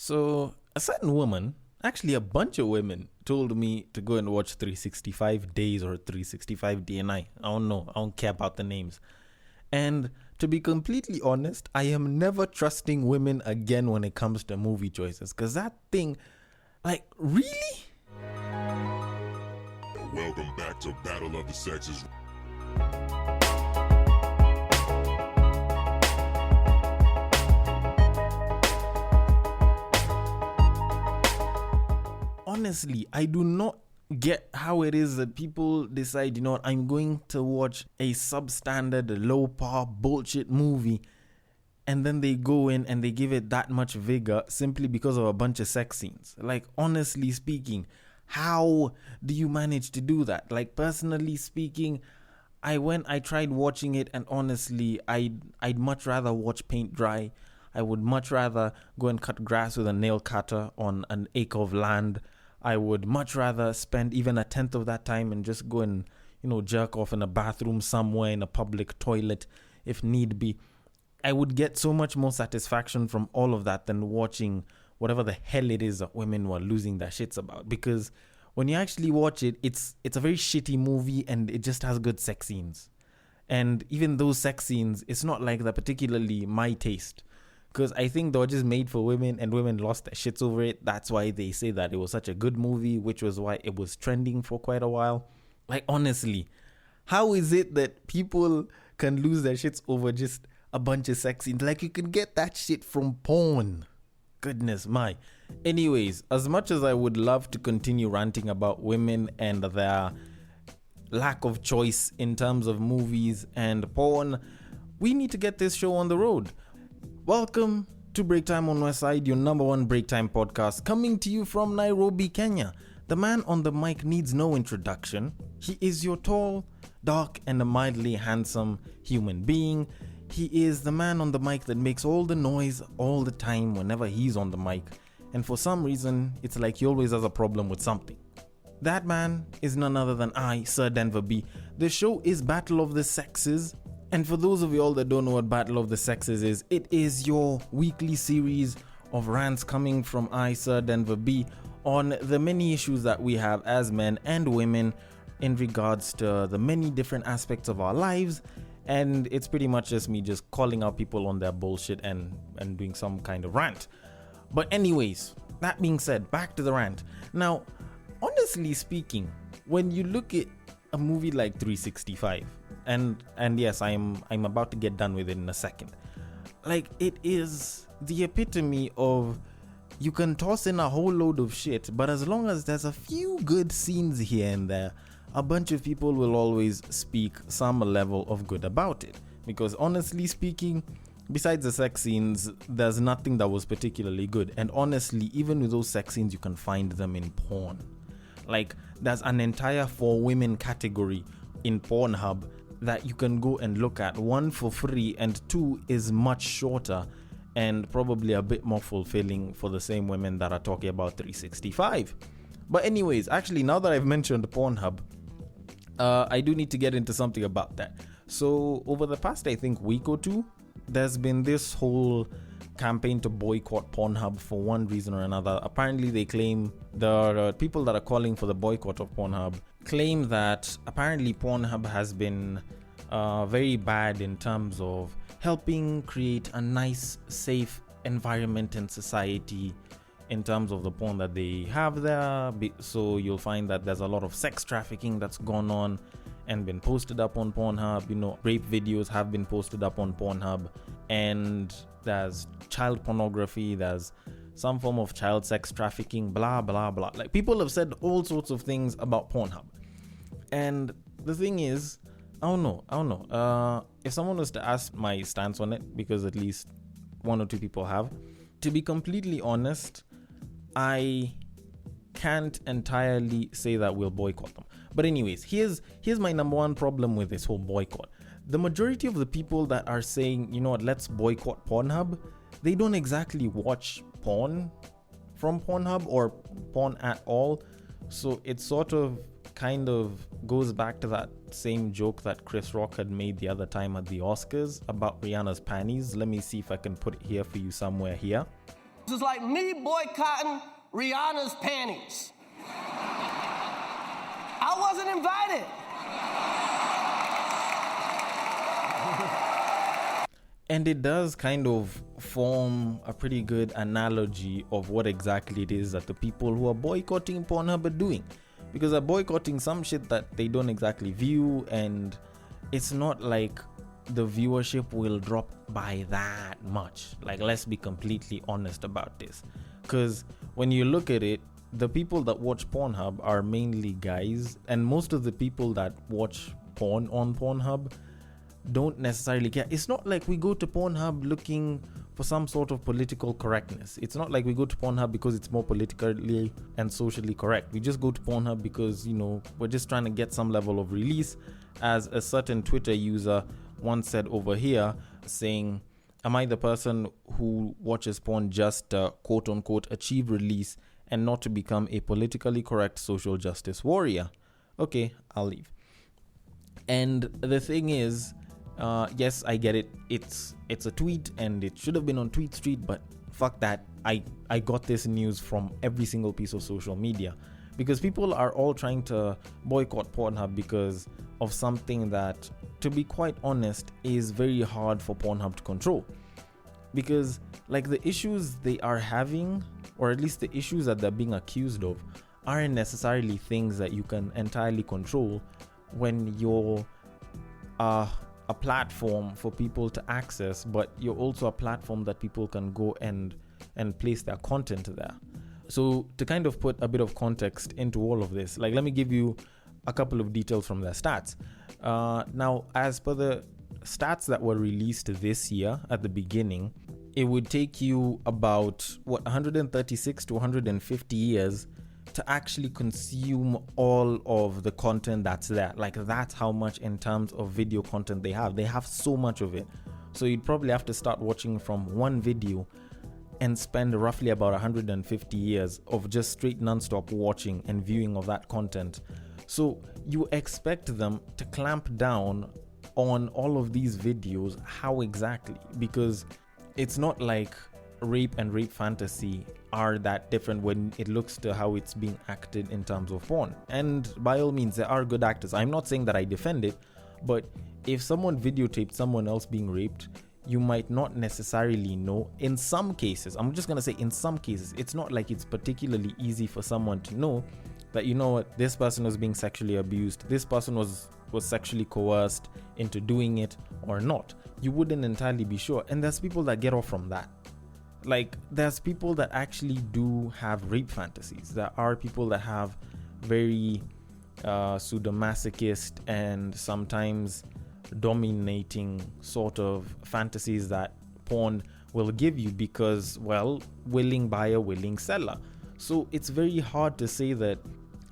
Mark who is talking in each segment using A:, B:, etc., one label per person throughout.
A: So a certain woman, actually a bunch of women, told me to go and watch 365 Days or 365 DNI. I don't know. I don't care about the names. And to be completely honest, I am never trusting women again when it comes to movie choices. Because that thing, like, really?
B: Welcome back to Battle of the Sexes.
A: Honestly, I do not get how it is that people decide, I'm going to watch a substandard, low par bullshit movie, and then they go in and they give it that much vigor simply because of a bunch of sex scenes. Like, honestly speaking, how do you manage to do that? Like, personally speaking, I tried watching it, and honestly, I'd much rather watch paint dry. I would much rather go and cut grass with a nail cutter on an acre of land. I would much rather spend even a tenth of that time and just go and, jerk off in a bathroom somewhere, in a public toilet, if need be. I would get so much more satisfaction from all of that than watching whatever the hell it is that women were losing their shits about. Because when you actually watch it, it's a very shitty movie and it just has good sex scenes. And even those sex scenes, it's not like they're particularly my taste. Because I think they were just made for women and women lost their shits over it. That's why they say that it was such a good movie, which was why it was trending for quite a while. Like, honestly, how is it that people can lose their shits over just a bunch of sex scenes? Like, you can get that shit from porn. Goodness my. Anyways, as much as I would love to continue ranting about women and their lack of choice in terms of movies and porn, we need to get this show on the road. Welcome to Break Time on Westside, your number one break time podcast, coming to you from Nairobi, Kenya. The man on the mic needs no introduction. He is your tall, dark, and mildly handsome human being. He is the man on the mic that makes all the noise all the time whenever he's on the mic. And for some reason, it's like he always has a problem with something. That man is none other than I, Sir Denver B. The show is Battle of the Sexes. And for those of you all that don't know what Battle of the Sexes is, it is your weekly series of rants coming from I, Sir Denver B, on the many issues that we have as men and women in regards to the many different aspects of our lives. And it's pretty much just me just calling out people on their bullshit and doing some kind of rant. But anyways, that being said, back to the rant. Now, honestly speaking, when you look at a movie like 365, and yes, I'm about to get done with it in a second. Like, it is the epitome of, you can toss in a whole load of shit, but as long as there's a few good scenes here and there, a bunch of people will always speak some level of good about it. Because honestly speaking, besides the sex scenes, there's nothing that was particularly good. And honestly, even with those sex scenes, you can find them in porn. Like, there's an entire for women category in Pornhub that you can go and look at. One, for free, and two, is much shorter and probably a bit more fulfilling for the same women that are talking about 365. But anyways, actually, now that I've mentioned Pornhub, I do need to get into something about that. So over the past, I think, week or two, there's been this whole campaign to boycott Pornhub for one reason or another. Apparently, they claim, the people that are calling for the boycott of Pornhub claim that apparently Pornhub has been very bad in terms of helping create a nice, safe environment in society in terms of the porn that they have there. So you'll find that there's a lot of sex trafficking that's gone on and been posted up on Pornhub. Rape videos have been posted up on Pornhub, and there's child pornography, there's some form of child sex trafficking, blah, blah, blah. Like, people have said all sorts of things about Pornhub. And the thing is, I don't know. If someone was to ask my stance on it, because at least one or two people have, to be completely honest, I can't entirely say that we'll boycott them. But anyways, here's my number one problem with this whole boycott. The majority of the people that are saying, let's boycott Pornhub, they don't exactly watch porn from Pornhub or porn at all. So it sort of kind of goes back to that same joke that Chris Rock had made the other time at the Oscars about Rihanna's panties. Let me see if I can put it here for you somewhere here.
C: This is like me boycotting Rihanna's panties. I wasn't invited.
A: And it does kind of form a pretty good analogy of what exactly it is that the people who are boycotting Pornhub are doing. Because they're boycotting some shit that they don't exactly view, and it's not like the viewership will drop by that much. Like, let's be completely honest about this. Because when you look at it, the people that watch Pornhub are mainly guys, and most of the people that watch porn on Pornhub don't necessarily care. It's not like we go to Pornhub looking for some sort of political correctness. It's not like we go to Pornhub because it's more politically and socially correct. We just go to Pornhub because, you know, we're just trying to get some level of release. As a certain Twitter user once said over here, saying, am I the person who watches porn just to quote unquote achieve release and not to become a politically correct social justice warrior? Okay, I'll leave. And the thing is, yes, I get it. It's a tweet and it should have been on Tweet Street, but fuck that. I got this news from every single piece of social media, because people are all trying to boycott Pornhub because of something that, to be quite honest, is very hard for Pornhub to control. Because like the issues they are having, or at least the issues that they're being accused of, aren't necessarily things that you can entirely control when you're a platform for people to access, but you're also a platform that people can go and place their content there. So to kind of put a bit of context into all of this, like, let me give you a couple of details from their stats. Now, as per the stats that were released this year at the beginning, it would take you about 136 to 150 years to actually consume all of the content that's there. Like, that's how much in terms of video content they have. They have so much of it. So you'd probably have to start watching from one video and spend roughly about 150 years of just straight non-stop watching and viewing of that content. So you expect them to clamp down on all of these videos. How exactly? Because it's not like rape and rape fantasy are that different when it looks to how it's being acted in terms of porn. And by all means, there are good actors. I'm not saying that I defend it, but if someone videotaped someone else being raped, you might not necessarily know. In some cases, I'm just gonna say in some cases, it's not like it's particularly easy for someone to know that, you know what, this person was being sexually abused, this person was sexually coerced into doing it or not. You wouldn't entirely be sure. And there's people that get off from that. Like, there's people that actually do have rape fantasies. There are people that have very sadomasochist and sometimes dominating sort of fantasies that porn will give you because, well, willing buyer, willing seller. So it's very hard to say that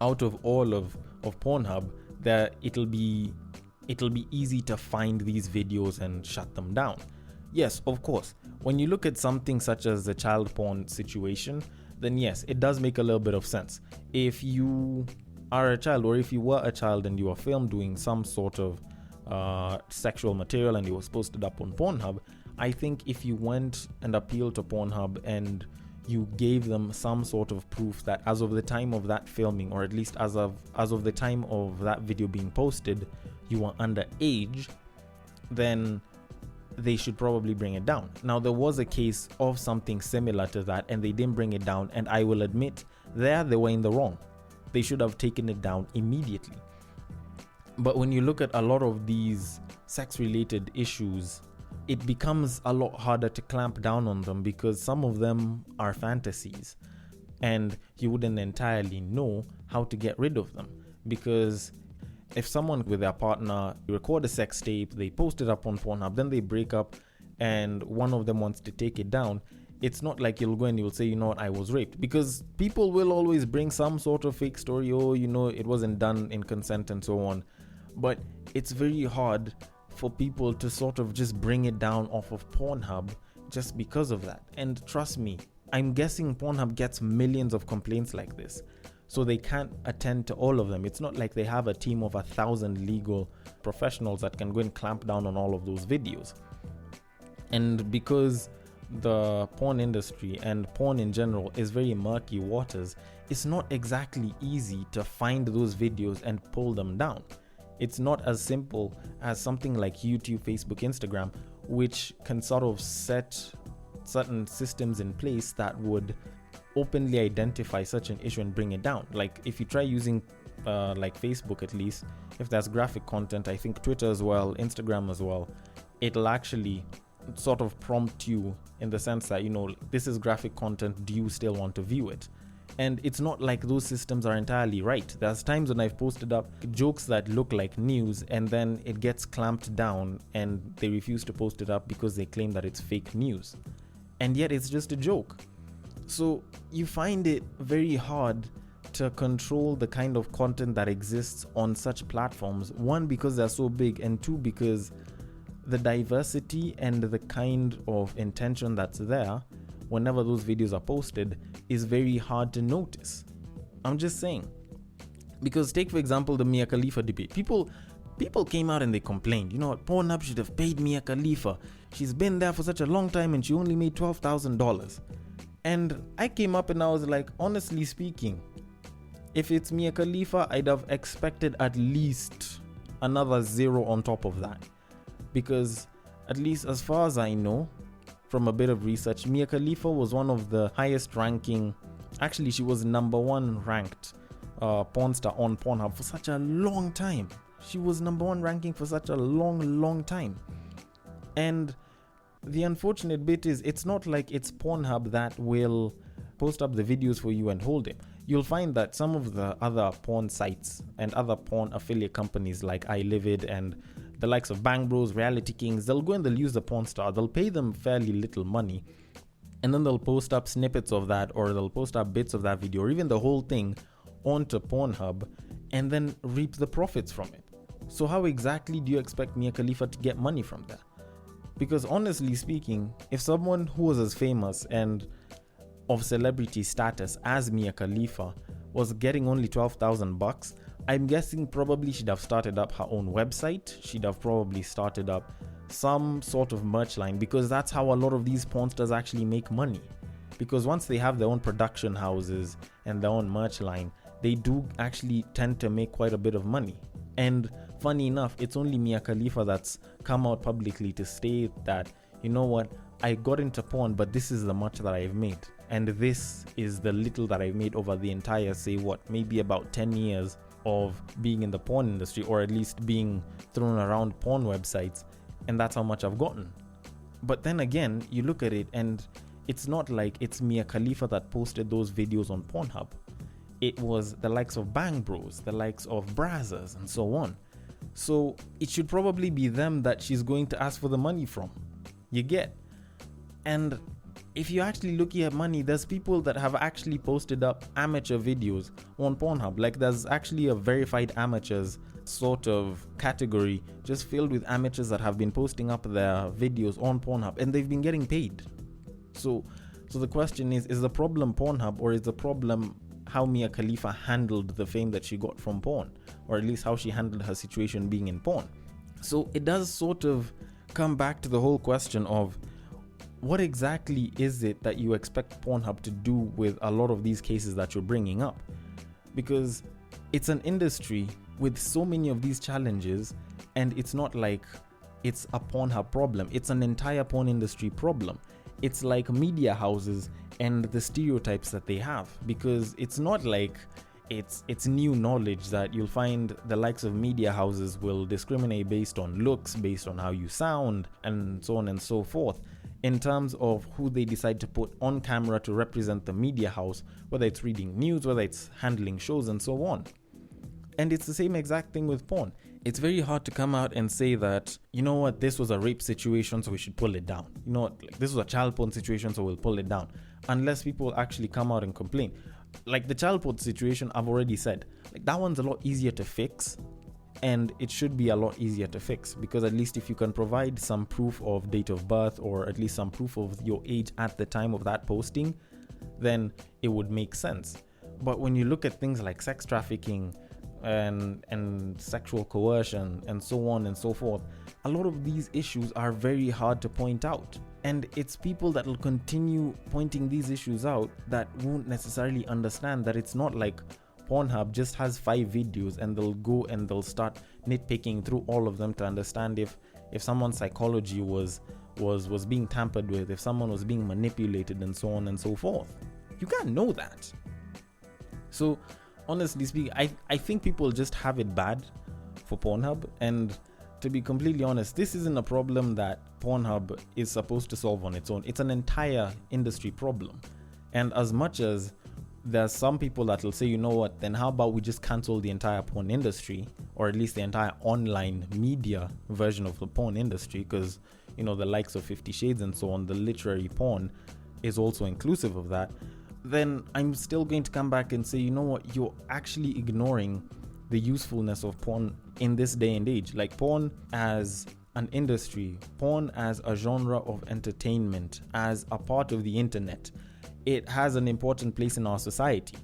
A: out of all of Pornhub that it'll be easy to find these videos and shut them down. Yes, of course, when you look at something such as the child porn situation, then yes, it does make a little bit of sense. If you are a child, or if you were a child and you were filmed doing some sort of sexual material and you were posted up on Pornhub, I think if you went and appealed to Pornhub and you gave them some sort of proof that as of the time of that filming, or at least as of the time of that video being posted, you were underage, then they should probably bring it down. Now, there was a case of something similar to that and they didn't bring it down, and I will admit they were in the wrong. They should have taken it down immediately. But when you look at a lot of these sex-related issues, it becomes a lot harder to clamp down on them because some of them are fantasies and you wouldn't entirely know how to get rid of them. Because if someone with their partner record a sex tape, they post it up on Pornhub, then they break up and one of them wants to take it down, it's not like you'll go and you'll say, you know what, I was raped. Because people will always bring some sort of fake story, oh, you know, it wasn't done in consent and so on. But it's very hard for people to sort of just bring it down off of Pornhub just because of that. And trust me, I'm guessing Pornhub gets millions of complaints like this, so they can't attend to all of them. It's not like they have a team of 1,000 legal professionals that can go and clamp down on all of those videos. And because the porn industry and porn in general is very murky waters, it's not exactly easy to find those videos and pull them down. It's not as simple as something like YouTube, Facebook, Instagram, which can sort of set certain systems in place that would openly identify such an issue and bring it down. Like if you try using like Facebook, at least if there's graphic content, I think Twitter as well, Instagram as well, it'll actually sort of prompt you in the sense that, you know, this is graphic content, do you still want to view it? And it's not like those systems are entirely right. There's times when I've posted up jokes that look like news and then it gets clamped down and they refuse to post it up because they claim that it's fake news, and yet it's just a joke. So you find it very hard to control the kind of content that exists on such platforms. One, because they're so big, and two, because the diversity and the kind of intention that's there whenever those videos are posted is very hard to notice. I'm just saying. Because take for example the Mia Khalifa debate. People came out and they complained, you know what, Pornhub should have paid Mia Khalifa. She's been there for such a long time and she only made $12,000. And I came up and I was like, honestly speaking, if it's Mia Khalifa, I'd have expected at least another zero on top of that. Because at least as far as I know, from a bit of research, Mia Khalifa was one of the highest ranking, actually she was number one ranked porn star on Pornhub for such a long time. She was number one ranking for such a long time. And the unfortunate bit is it's not like it's Pornhub that will post up the videos for you and hold it. You'll find that some of the other porn sites and other porn affiliate companies like iLivid and the likes of Bang Bros, Reality Kings, they'll go and they'll use the porn star. They'll pay them fairly little money and then they'll post up snippets of that, or they'll post up bits of that video or even the whole thing onto Pornhub and then reap the profits from it. So how exactly do you expect Mia Khalifa to get money from that? Because honestly speaking, if someone who was as famous and of celebrity status as Mia Khalifa was getting only $12,000, I'm guessing probably she'd have started up her own website. She'd have probably started up some sort of merch line, because that's how a lot of these porn stars actually make money. Because once they have their own production houses and their own merch line, they do actually tend to make quite a bit of money. And funny enough, it's only Mia Khalifa that's come out publicly to state that, you know what, I got into porn, but this is the much that I've made. And this is the little that I've made over the entire, say what, maybe about 10 years of being in the porn industry, or at least being thrown around porn websites. And that's how much I've gotten. But then again, you look at it and it's not like it's Mia Khalifa that posted those videos on Pornhub. It was the likes of Bang Bros, the likes of Brazzers, and so on. So it should probably be them that she's going to ask for the money from. You get? And if you're actually looking at money, there's people that have actually posted up amateur videos on Pornhub. Like there's actually a verified amateurs sort of category just filled with amateurs that have been posting up their videos on Pornhub and they've been getting paid. So the question is the problem Pornhub, or is the problem how Mia Khalifa handled the fame that she got from porn, or at least how she handled her situation being in porn? So it does sort of come back to the whole question of what exactly is it that you expect Pornhub to do with a lot of these cases that you're bringing up? Because it's an industry with so many of these challenges, and it's not like it's a Pornhub problem. It's an entire porn industry problem. It's like media houses and the stereotypes that they have, because it's not like it's new knowledge that you'll find the likes of media houses will discriminate based on looks, based on how you sound, and so on and so forth, in terms of who they decide to put on camera to represent the media house, whether it's reading news, whether it's handling shows, and so on. And it's the same exact thing with porn. It's very hard to come out and say that, you know what, this was a rape situation, so we should pull it down. You know what, like, this was a child porn situation, so we'll pull it down. Unless people actually come out and complain. Like the child porn situation, I've already said, like that one's a lot easier to fix. And it should be a lot easier to fix, because at least if you can provide some proof of date of birth, or at least some proof of your age at the time of that posting, then it would make sense. But when you look at things like sex trafficking and sexual coercion and so on and so forth, a lot of these issues are very hard to point out. And it's people that will continue pointing these issues out that won't necessarily understand that it's not like Pornhub just has 5 videos and they'll go and they'll start nitpicking through all of them to understand if someone's psychology was being tampered with, if someone was being manipulated, and so on and so forth. You can't know that. So honestly speaking, I think people just have it bad for Pornhub. And to be completely honest, this isn't a problem that Pornhub is supposed to solve on its own. It's an entire industry problem. And as much as there's some people that will say, you know what, then how about we just cancel the entire porn industry, or at least the entire online media version of the porn industry, because, you know, the likes of 50 Shades and so on, the literary porn is also inclusive of that. Then I'm still going to come back and say, you know what, you're actually ignoring the usefulness of porn in this day and age. Like, porn as an industry, porn as a genre of entertainment, as a part of the internet, it has an important place in our society,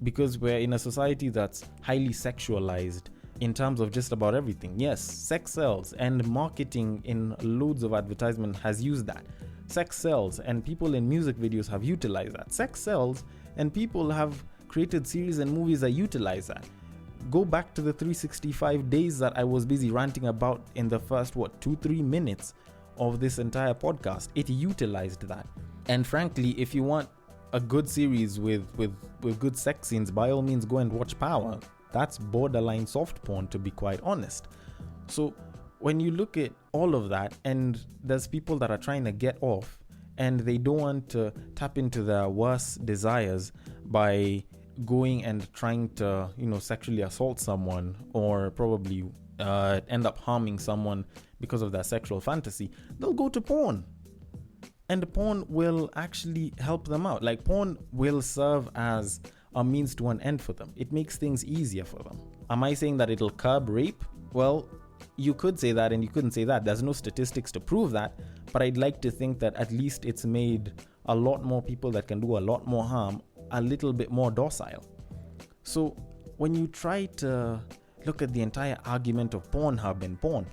A: because we're in a society that's highly sexualized in terms of just about everything. Yes, sex sells, and marketing in loads of advertisement has used that. Sex sells, and people in music videos have utilized that. Sex sells, and people have created series and movies that utilize that. Go back to the 365 days that I was busy ranting about in the first 2-3 minutes of this entire podcast. It utilized that. And frankly, if you want a good series with good sex scenes, by all means go and watch Power. That's borderline soft porn, to be quite honest. So when you look at all of that, and there's people that are trying to get off, and they don't want to tap into their worst desires by going and trying to, you know, sexually assault someone, or probably end up harming someone because of their sexual fantasy, they'll go to porn. And porn will actually help them out. Like, porn will serve as a means to an end for them. It makes things easier for them. Am I saying that it'll curb rape? Well, you could say that and you couldn't say that. There's no statistics to prove that, but I'd like to think that at least it's made a lot more people that can do a lot more harm a little bit more docile. So when you try to look at the entire argument of Pornhub and porn,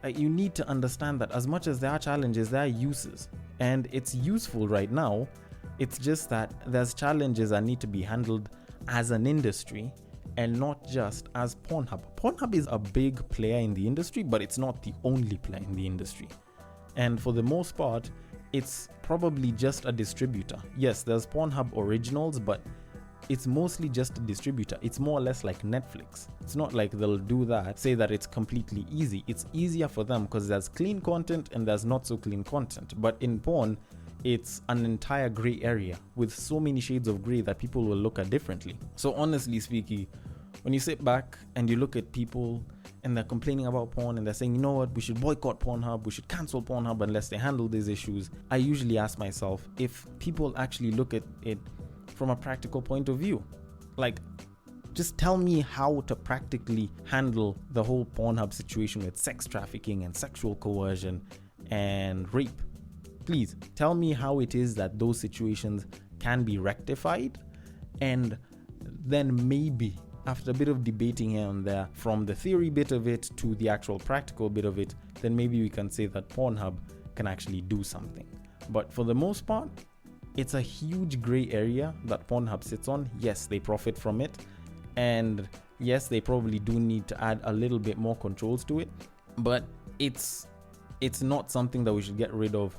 A: you need to understand that as much as there are challenges, there are uses. And it's useful right now. It's just that there's challenges that need to be handled as an industry and not just as Pornhub. Pornhub is a big player in the industry, but it's not the only player in the industry. And for the most part, it's probably just a distributor. Yes, there's Pornhub originals, but it's mostly just a distributor. It's more or less like Netflix. It's not like they'll do that, say that it's completely easy. It's easier for them because there's clean content and there's not so clean content. But in porn, it's an entire gray area with so many shades of gray that people will look at differently. So honestly speaking, when you sit back and you look at people and they're complaining about porn and they're saying, you know what, we should boycott Pornhub, we should cancel Pornhub unless they handle these issues, I usually ask myself if people actually look at it from a practical point of view. Like, just tell me how to practically handle the whole Pornhub situation with sex trafficking and sexual coercion and rape. Please tell me how it is that those situations can be rectified, and then maybe after a bit of debating here and there, from the theory bit of it to the actual practical bit of it, then maybe we can say that Pornhub can actually do something. But for the most part, it's a huge gray area that Pornhub sits on. Yes, they profit from it, and yes, they probably do need to add a little bit more controls to it, but it's not something that we should get rid of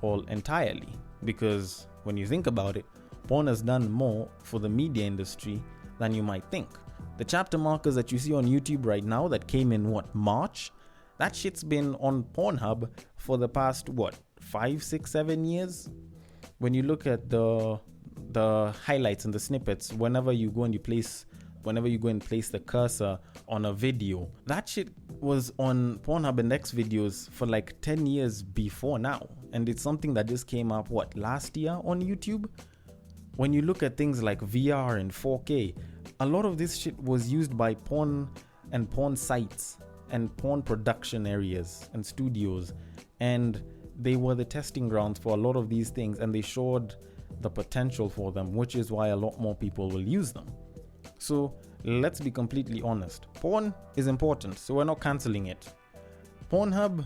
A: all entirely, because when you think about it, porn has done more for the media industry than you might think. The chapter markers that you see on YouTube right now that came in March, that shit's been on Pornhub for the past 5, 6, 7 years. When you look at the highlights and the snippets, whenever you go and place the cursor on a video, that shit was on Pornhub Index videos for like 10 years before now. And it's something that just came up, last year on YouTube? When you look at things like VR and 4K, a lot of this shit was used by porn and porn sites and porn production areas and studios. And they were the testing grounds for a lot of these things, and they showed the potential for them, which is why a lot more people will use them. So let's be completely honest. Porn is important, so we're not canceling it. Pornhub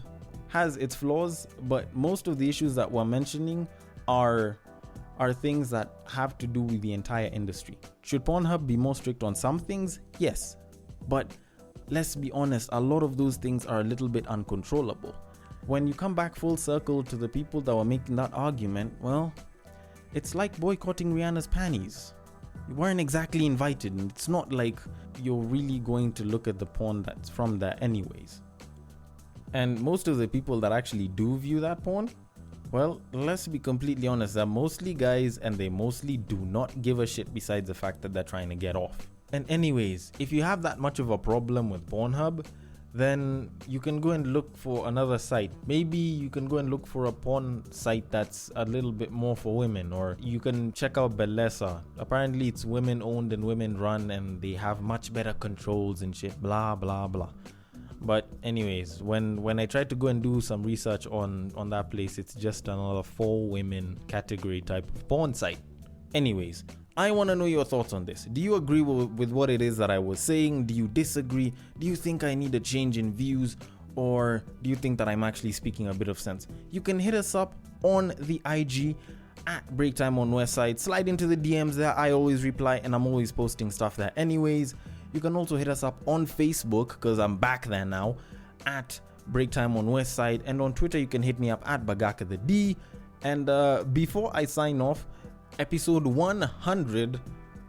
A: has its flaws, but most of the issues that we're mentioning are things that have to do with the entire industry. Should Pornhub be more strict on some things? Yes. But let's be honest, a lot of those things are a little bit uncontrollable. When you come back full circle to the people that were making that argument, well, it's like boycotting Rihanna's panties. You weren't exactly invited, and it's not like you're really going to look at the porn that's from there anyways. And most of the people that actually do view that porn, well, let's be completely honest, they're mostly guys and they mostly do not give a shit besides the fact that they're trying to get off. And anyways, if you have that much of a problem with Pornhub, then you can go and look for another site. Maybe you can go and look for a porn site that's a little bit more for women, or you can check out Bellesa. Apparently it's women owned and women run and they have much better controls and shit, blah blah blah. But anyways, when I tried to go and do some research on that place, it's just another for women category type of porn site. Anyways, I want to know your thoughts on this. Do you agree with what it is that I was saying? Do you disagree? Do you think I need a change in views? Or do you think that I'm actually speaking a bit of sense? You can hit us up on the IG at Breaktime on Westside. Slide into the DMs there. I always reply and I'm always posting stuff there anyways. You can also hit us up on Facebook, because I'm back there now, at Breaktime on Westside. And on Twitter, you can hit me up at Bagaka the D. And before I sign off, episode 100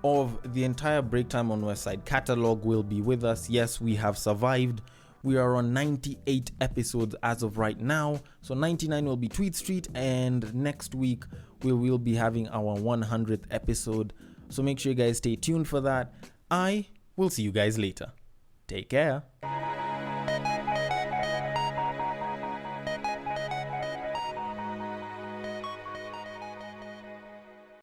A: of the entire Breaktime on Westside catalog will be with us. Yes, we have survived. We are on 98 episodes as of right now. So 99 will be Tweet Street, and next week we will be having our 100th episode. So make sure you guys stay tuned for that. I will see you guys later. Take care.